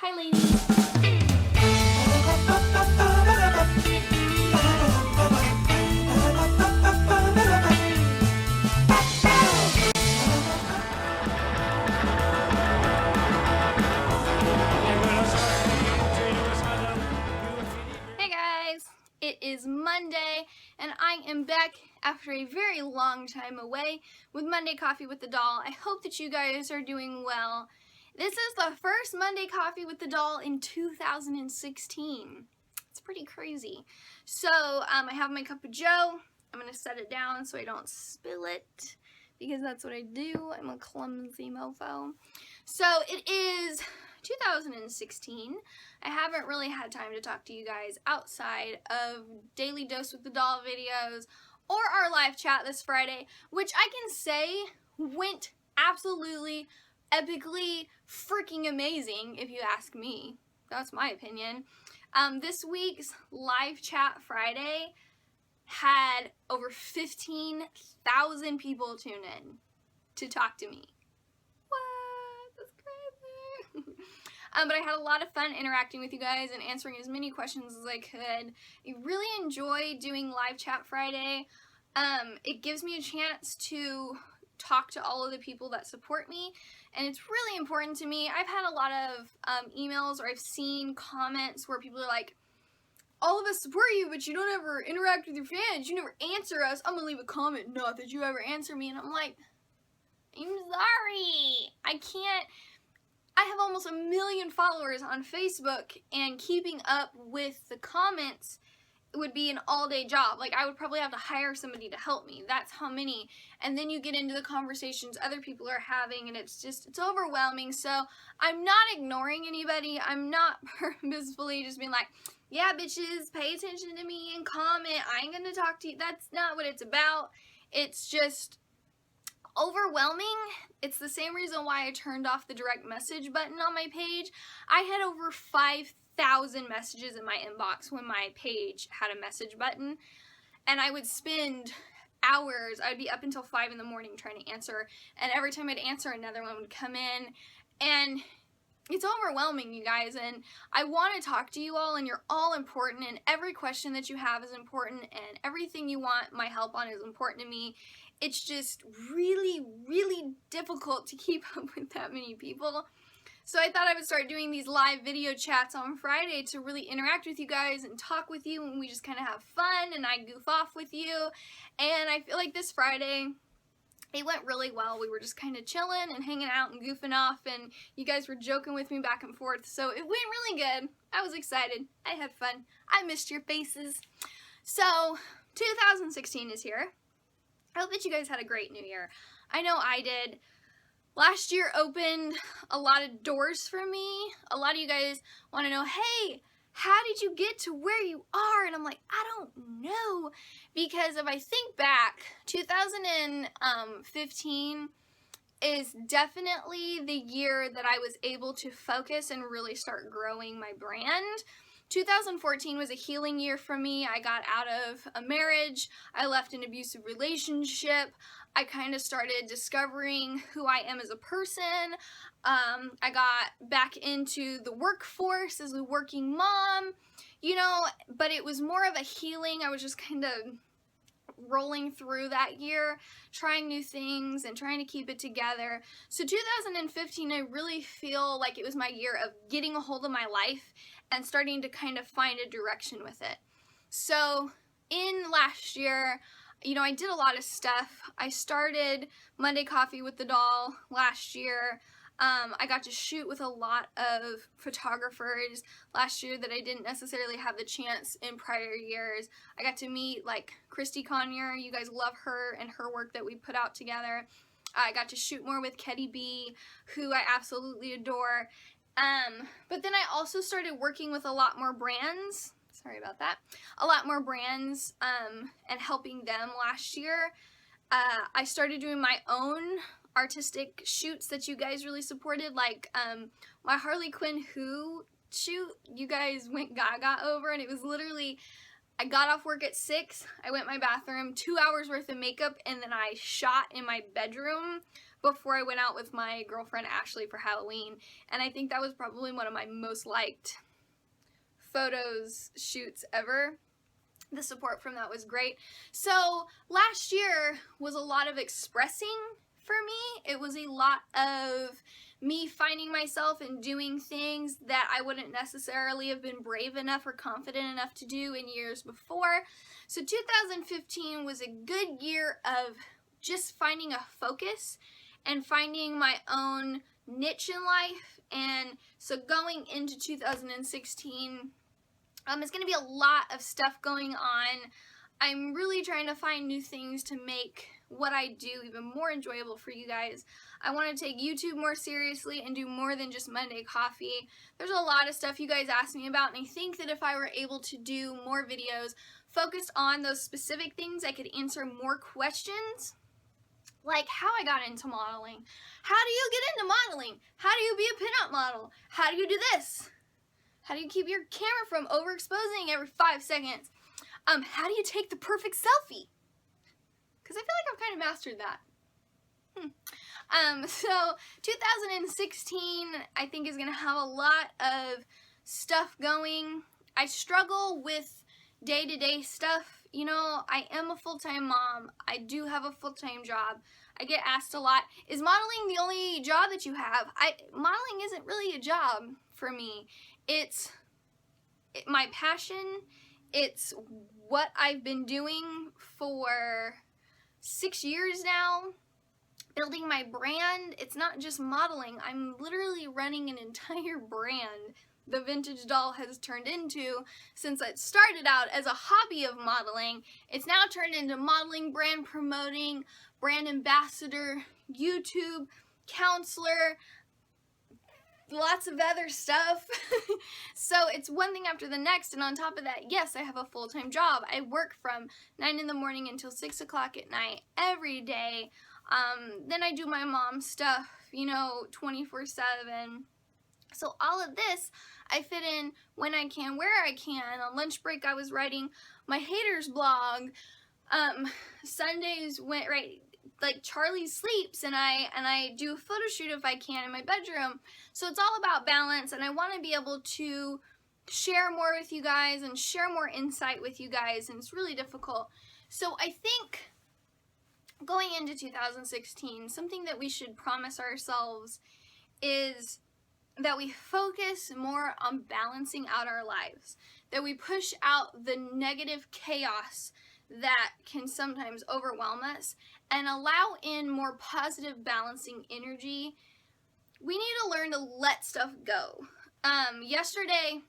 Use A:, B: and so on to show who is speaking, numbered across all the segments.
A: Hi, ladies. Hey guys, it is Monday and I am back after a very long time away with Monday Coffee with the Doll. I hope that you guys are doing well. This is the first Monday Coffee with the Doll in 2016. It's pretty crazy. So I have my cup of joe. I'm going to set it down so I don't spill it because that's what I do. I'm a clumsy mofo. So it is 2016. I haven't really had time to talk to you guys outside of Daily Dose with the Doll videos or our live chat this Friday, which I can say went absolutely epically freaking amazing if you ask me. That's my opinion. This week's live chat Friday had over 15,000 people tune in to talk to me. But I had a lot of fun interacting with you guys and answering as many questions as I could. I really enjoy doing live chat Friday. It gives me a chance to talk to all of the people that support me, and it's really important to me. I've had a lot of emails, or I've seen comments where people are like, all of us support you, but you don't ever interact with your fans. You never answer us. I'm gonna leave a comment, not that you ever answer me. And I'm like, I'm sorry. I can't. I have almost 1 million followers on Facebook, and keeping up with the comments would be an all-day job. Like, I would probably have to hire somebody to help me. That's how many. And then you get into the conversations other people are having, and it's overwhelming. So I'm not ignoring anybody. I'm not purposefully just being like, yeah, bitches, pay attention to me and comment. I ain't gonna talk to you. That's not what it's about. It's just overwhelming. It's the same reason why I turned off the direct message button on my page. I had over 5,000 messages in my inbox when my page had a message button, and I would spend hours. I would be up until 5 in the morning trying to answer, and every time I'd answer, another one would come in, and it's overwhelming, you guys, and I want to talk to you all, and you're all important, and every question that you have is important, and everything you want my help on is important to me. It's just really, really difficult to keep up with that many people. So I thought I would start doing these live video chats on Friday to really interact with you guys and talk with you, and we just kind of have fun, and I goof off with you. And I feel like this Friday, it went really well. We were just kind of chilling and hanging out and goofing off, and you guys were joking with me back and forth. So it went really good. I was excited. I had fun. I missed your faces. So 2016 is here. I hope that you guys had a great new year. I know I did. Last year opened a lot of doors for me. A lot of you guys want to know, hey, how did you get to where you are? And I'm like, I don't know. Because if I think back, 2015 is definitely the year that I was able to focus and really start growing my brand. 2014 was a healing year for me. I got out of a marriage. I left an abusive relationship. I kind of started discovering who I am as a person. I got back into the workforce as a working mom, you know, but it was more of a healing. I was just kind of rolling through that year, trying new things and trying to keep it together. So 2015, I really feel like it was my year of getting a hold of my life and starting to kind of find a direction with it. So in last year, you know, I did a lot of stuff. I started Monday Coffee with the Doll last year. I got to shoot with a lot of photographers last year that I didn't necessarily have the chance in prior years. I got to meet like Christy Conyer. You guys love her and her work that we put out together. I got to shoot more with Ketty B, who I absolutely adore. But then I also started working with a lot more brands. Sorry about that. A lot more brands and helping them last year. I started doing my own artistic shoots that you guys really supported, like my Harley Quinn Who shoot. You guys went gaga over, and it was literally, I got off work at 6, I went in my bathroom, 2 hours worth of makeup, and then I shot in my bedroom before I went out with my girlfriend Ashley for Halloween, and I think that was probably one of my most liked photos shoots ever. The support from that was great. So last year was a lot of expressing for me. It was a lot of me finding myself and doing things that I wouldn't necessarily have been brave enough or confident enough to do in years before. So 2015 was a good year of just finding a focus and finding my own niche in life. And so going into 2016, it's going to be a lot of stuff going on. I'm really trying to find new things to make what I do even more enjoyable for you guys. I want to take YouTube more seriously and do more than just Monday Coffee. There's a lot of stuff you guys ask me about, and I think that if I were able to do more videos focused on those specific things, I could answer more questions, like how I got into modeling. How do you get into modeling? How do you be a pinup model? How do you do this? How do you keep your camera from overexposing every 5 seconds? How do you take the perfect selfie? Because I feel like I've kind of mastered that. So 2016, I think, is going to have a lot of stuff going. I struggle with day-to-day stuff. You know, I am a full-time mom. I do have a full-time job. I get asked a lot, is modeling the only job that you have? Modeling isn't really a job for me. It's my passion. It's what I've been doing for 6 years now, building my brand. It's not just modeling. I'm literally running an entire brand The Vintage Doll has turned into. Since it started out as a hobby of modeling, it's now turned into modeling, brand promoting, brand ambassador, YouTube, counselor, lots of other stuff. So it's one thing after the next, and on top of that, yes, I have a full-time job. I work from 9 in the morning until 6 o'clock at night every day. Then I do my mom stuff, you know, 24/7. So all of this I fit in when I can, where I can. On lunch break I was writing my haters blog. Sundays went right, like Charlie sleeps, and I do a photo shoot if I can in my bedroom. So it's all about balance, and I want to be able to share more with you guys and share more insight with you guys, and it's really difficult. So I think going into 2016, something that we should promise ourselves is that we focus more on balancing out our lives, that we push out the negative chaos that can sometimes overwhelm us and allow in more positive balancing energy. We need to learn to let stuff go. Yesterday,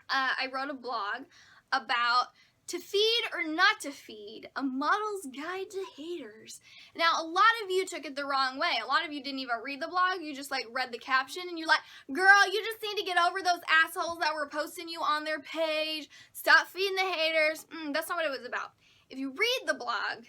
A: I wrote a blog about to feed or not to feed, a model's guide to haters. Now, a lot of you took it the wrong way. A lot of you didn't even read the blog. You just like read the caption and you're like, girl, you just need to get over those assholes that were posting you on their page. Stop feeding the haters. That's not what it was about. If you read the blog,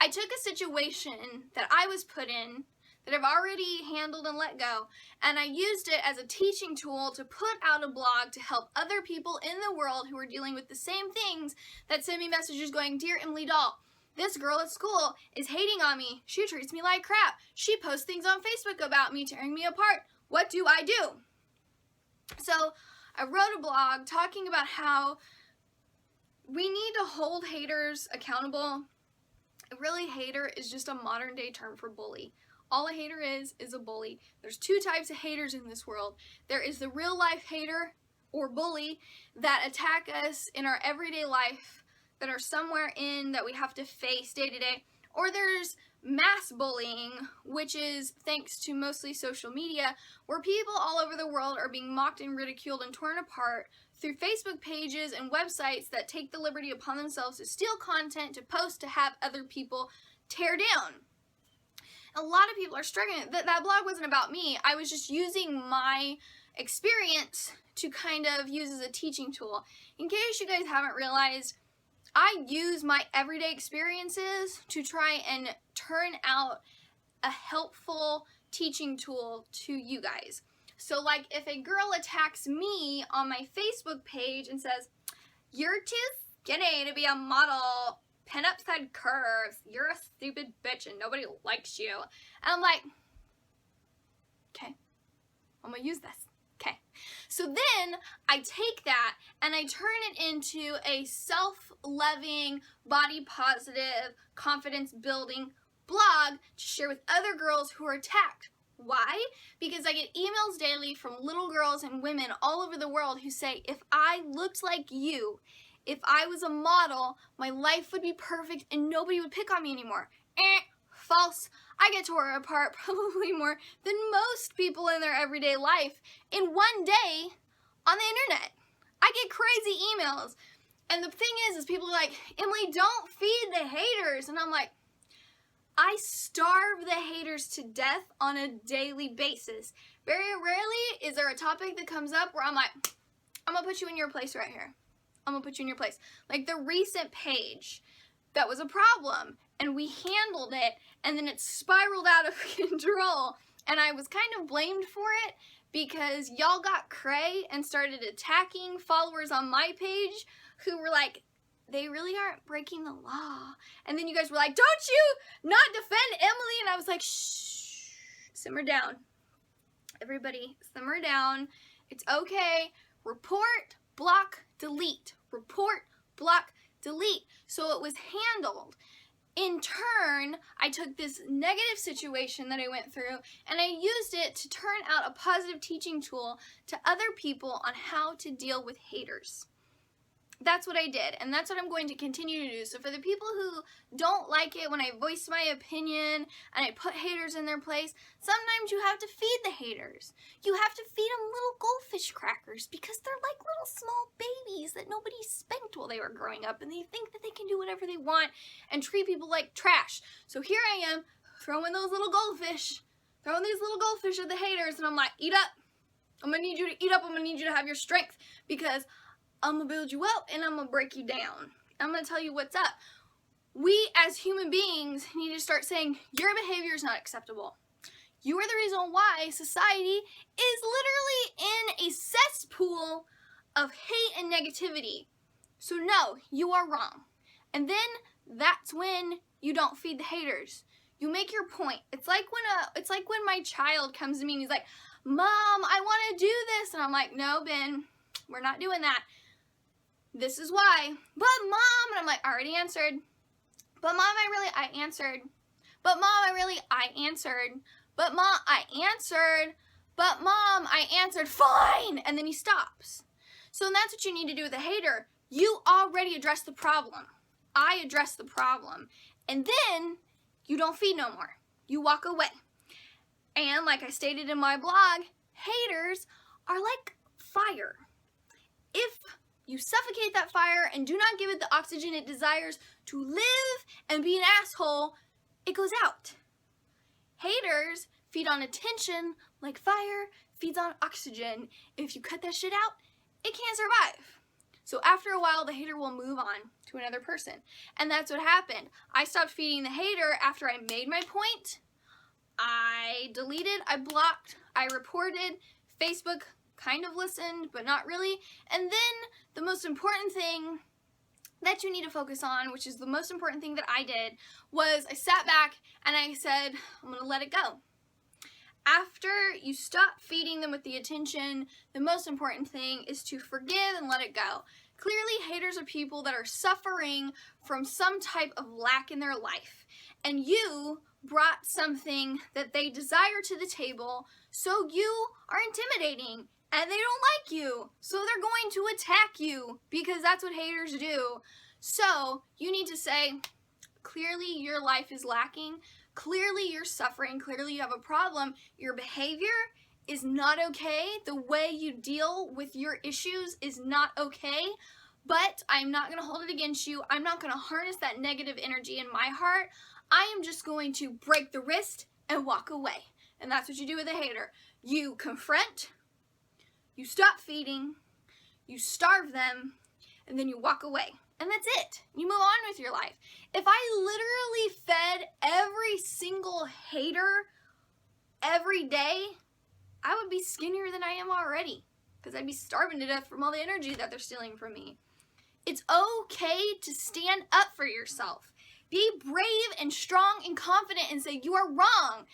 A: I took a situation that I was put in, that I've already handled and let go, and I used it as a teaching tool to put out a blog to help other people in the world who are dealing with the same things that send me messages going, Dear Emily Doll, this girl at school is hating on me. She treats me like crap. She posts things on Facebook about me, tearing me apart. What do I do? So I wrote a blog talking about how we need to hold haters accountable. Really, hater is just a modern day term for bully. All a hater is a bully. There's two types of haters in this world. There is the real life hater or bully that attack us in our everyday life, that are somewhere in that we have to face day to day. Or there's mass bullying, which is thanks to mostly social media, where people all over the world are being mocked and ridiculed and torn apart through Facebook pages and websites that take the liberty upon themselves to steal content, to post, to have other people tear down. A lot of people are struggling. That blog wasn't about me. I was just using my experience to kind of use as a teaching tool. In case you guys haven't realized, I use my everyday experiences to try and turn out a helpful teaching tool to you guys. So like if a girl attacks me on my Facebook page and says, you're too skinny to be a model, Pinups had curves. You're a stupid bitch and nobody likes you. And I'm like, okay, I'm gonna use this. Okay. So then I take that and I turn it into a self-loving, body positive, confidence building blog to share with other girls who are attacked. Why? Because I get emails daily from little girls and women all over the world who say, if I looked like you, if I was a model, my life would be perfect and nobody would pick on me anymore. False. I get tore apart probably more than most people in their everyday life in one day on the internet. I get crazy emails. And the thing is people are like, Emily, don't feed the haters. And I'm like, I starve the haters to death on a daily basis. Very rarely is there a topic that comes up where I'm like, I'm gonna put you in your place right here. I'm gonna put you in your place. Like the recent page, that was a problem and we handled it and then it spiraled out of control and I was kind of blamed for it because y'all got cray and started attacking followers on my page who were like, they really aren't breaking the law. And then you guys were like, don't you not defend Emily? And I was like, shh, simmer down. Everybody, simmer down. It's okay. Report, block, delete. Report, block, delete. So it was handled. In turn, I took this negative situation that I went through and I used it to turn out a positive teaching tool to other people on how to deal with haters. That's what I did, and that's what I'm going to continue to do. So for the people who don't like it when I voice my opinion and I put haters in their place, sometimes you have to feed the haters. You have to feed them little goldfish crackers because they're like little small babies that nobody spanked while they were growing up, and they think that they can do whatever they want and treat people like trash. So here I am, throwing those little goldfish, throwing these little goldfish at the haters, and I'm like, eat up. I'm going to need you to eat up. I'm going to need you to have your strength because I'm going to build you up and I'm going to break you down. I'm going to tell you what's up. We as human beings need to start saying your behavior is not acceptable. You are the reason why society is literally in a cesspool of hate and negativity. So no, you are wrong. And then that's when you don't feed the haters. You make your point. It's like when my child comes to me and he's like, Mom, I want to do this. And I'm like, no, Ben, we're not doing that. This is why. But Mom, and I'm like, I already answered. But Mom, I answered. But Mom, I answered. But Mom, I answered. But Mom, I answered. Fine. And then he stops. So that's what you need to do with a hater. You already addressed the problem. I addressed the problem. And then you don't feed no more. You walk away. And like I stated in my blog, haters are like fire. If you suffocate that fire and do not give it the oxygen it desires to live and be an asshole, it goes out. Haters feed on attention like fire feeds on oxygen. If you cut that shit out, it can't survive. So after a while, the hater will move on to another person. And that's what happened. I stopped feeding the hater after I made my point. I deleted, I blocked, I reported. Facebook kind of listened, but not really. And then the most important thing that you need to focus on, which is the most important thing that I did, was I sat back and I said, I'm going to let it go. After you stop feeding them with the attention, the most important thing is to forgive and let it go. Clearly, haters are people that are suffering from some type of lack in their life. And you brought something that they desire to the table, so you are intimidating. And they don't like you, so they're going to attack you because that's what haters do. So you need to say, clearly your life is lacking, clearly you're suffering, clearly you have a problem, your behavior is not okay, the way you deal with your issues is not okay, but I'm not going to hold it against you, I'm not going to harness that negative energy in my heart, I am just going to break the wrist and walk away. And that's what you do with a hater. You confront, you stop feeding, you starve them, and then you walk away. And that's it. You move on with your life. If I literally fed every single hater every day, I would be skinnier than I am already because I'd be starving to death from all the energy that they're stealing from me. It's okay to stand up for yourself. Be brave and strong and confident and say, you are wrong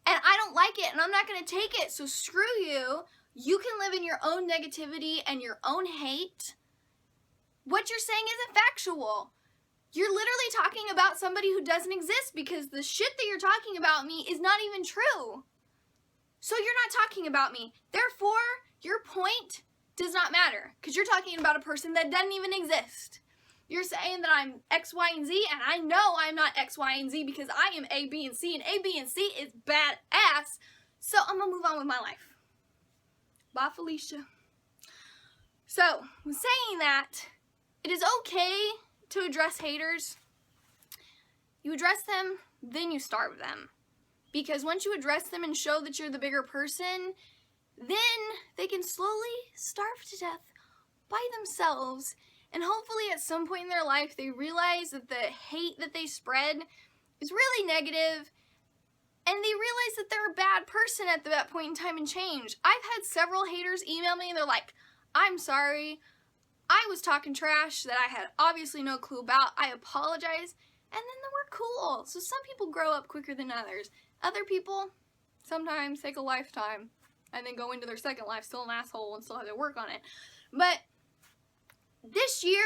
A: and I don't like it and I'm not going to take it, so screw you. You can live in your own negativity and your own hate. What you're saying isn't factual. You're literally talking about somebody who doesn't exist because the shit that you're talking about me is not even true. So you're not talking about me. Therefore, your point does not matter because you're talking about a person that doesn't even exist. You're saying that I'm X, Y, and Z, and I know I'm not X, Y, and Z because I am A, B, and C, and A, B, and C is badass. So I'm going to move on with my life. Bye, Felicia. So, with saying that, it is okay to address haters. You address them, then you starve them. Because once you address them and show that you're the bigger person, then they can slowly starve to death by themselves. And hopefully at some point in their life, they realize that the hate that they spread is really negative, and they realize that they're a bad person at that point in time and change. I've had several haters email me and they're like, I'm sorry, I was talking trash that I had obviously no clue about. I apologize. And then we're cool. So some people grow up quicker than others. Other people sometimes take a lifetime and then go into their second life still an asshole and still have to work on it. But this year,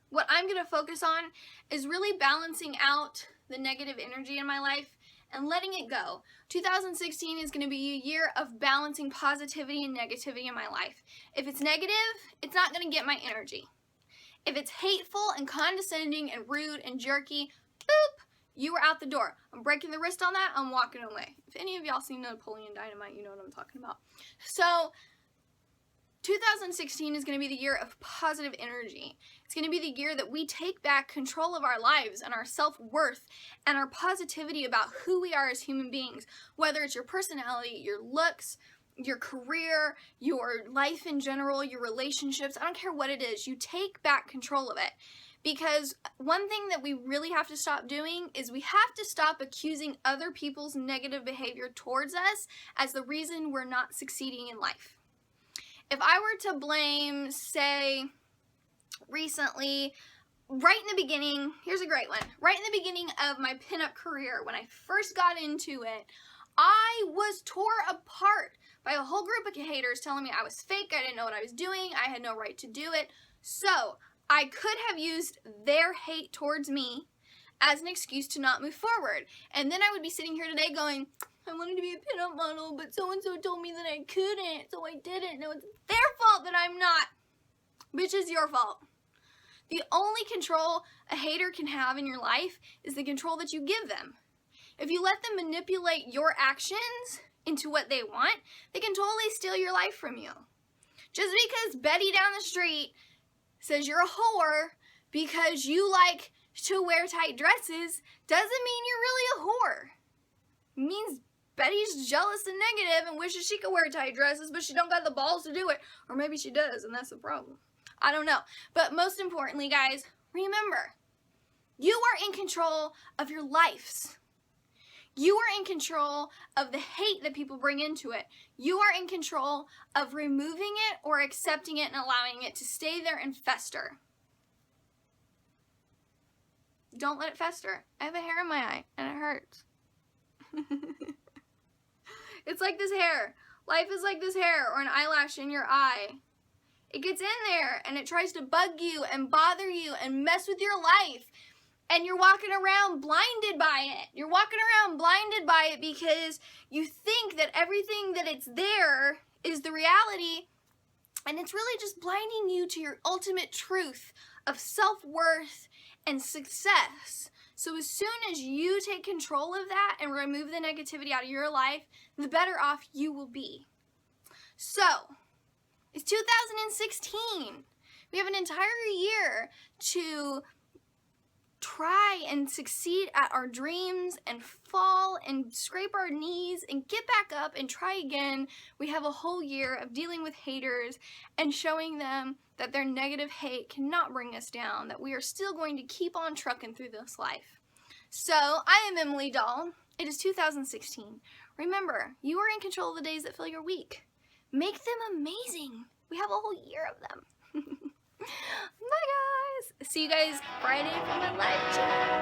A: what I'm going to focus on is really balancing out the negative energy in my life and letting it go. 2016 is going to be a year of balancing positivity and negativity in my life. If it's negative, it's not going to get my energy. If it's hateful and condescending and rude and jerky, boop, you are out the door. I'm breaking the wrist on that, I'm walking away. If any of y'all seen Napoleon Dynamite, you know what I'm talking about. So, 2016 is going to be the year of positive energy. It's going to be the year that we take back control of our lives and our self-worth and our positivity about who we are as human beings. Whether it's your personality, your looks, your career, your life in general, your relationships, I don't care what it is, you take back control of it. Because one thing that we really have to stop doing is we have to stop accusing other people's negative behavior towards us as the reason we're not succeeding in life. If I were to blame, say, recently, right in the beginning, here's a great one, right in the beginning of my pinup career, when I first got into it, I was tore apart by a whole group of haters telling me I was fake, I didn't know what I was doing, I had no right to do it. So, I could have used their hate towards me as an excuse to not move forward. And then I would be sitting here today going, I wanted to be a pinup model, but so-and-so told me that I couldn't, so I didn't. No, it's their fault that I'm not. Bitch, it's your fault. The only control a hater can have in your life is the control that you give them. If you let them manipulate your actions into what they want, they can totally steal your life from you. Just because Betty down the street says you're a whore because you like to wear tight dresses doesn't mean you're really a whore. It means Betty's jealous and negative and wishes she could wear tight dresses, but she don't got the balls to do it. Or maybe she does, and that's the problem. I don't know. But most importantly, guys, remember, you are in control of your lives. You are in control of the hate that people bring into it. You are in control of removing it or accepting it and allowing it to stay there and fester. Don't let it fester. I have a hair in my eye and it hurts. It's like this hair. Life is like this hair or an eyelash in your eye. It gets in there and it tries to bug you and bother you and mess with your life. And you're walking around blinded by it. You're walking around blinded by it because you think that everything that it's there is the reality. And it's really just blinding you to your ultimate truth of self-worth and success. So as soon as you take control of that and remove the negativity out of your life, the better off you will be. So, it's 2016. We have an entire year to try and succeed at our dreams and fall and scrape our knees and get back up and try again. We have a whole year of dealing with haters and showing them that their negative hate cannot bring us down, that we are still going to keep on trucking through this life. So, I am Emily Doll. It is 2016. Remember, you are in control of the days that fill your week. Make them amazing. We have a whole year of them. Bye, guys. See you guys Friday for my live chat.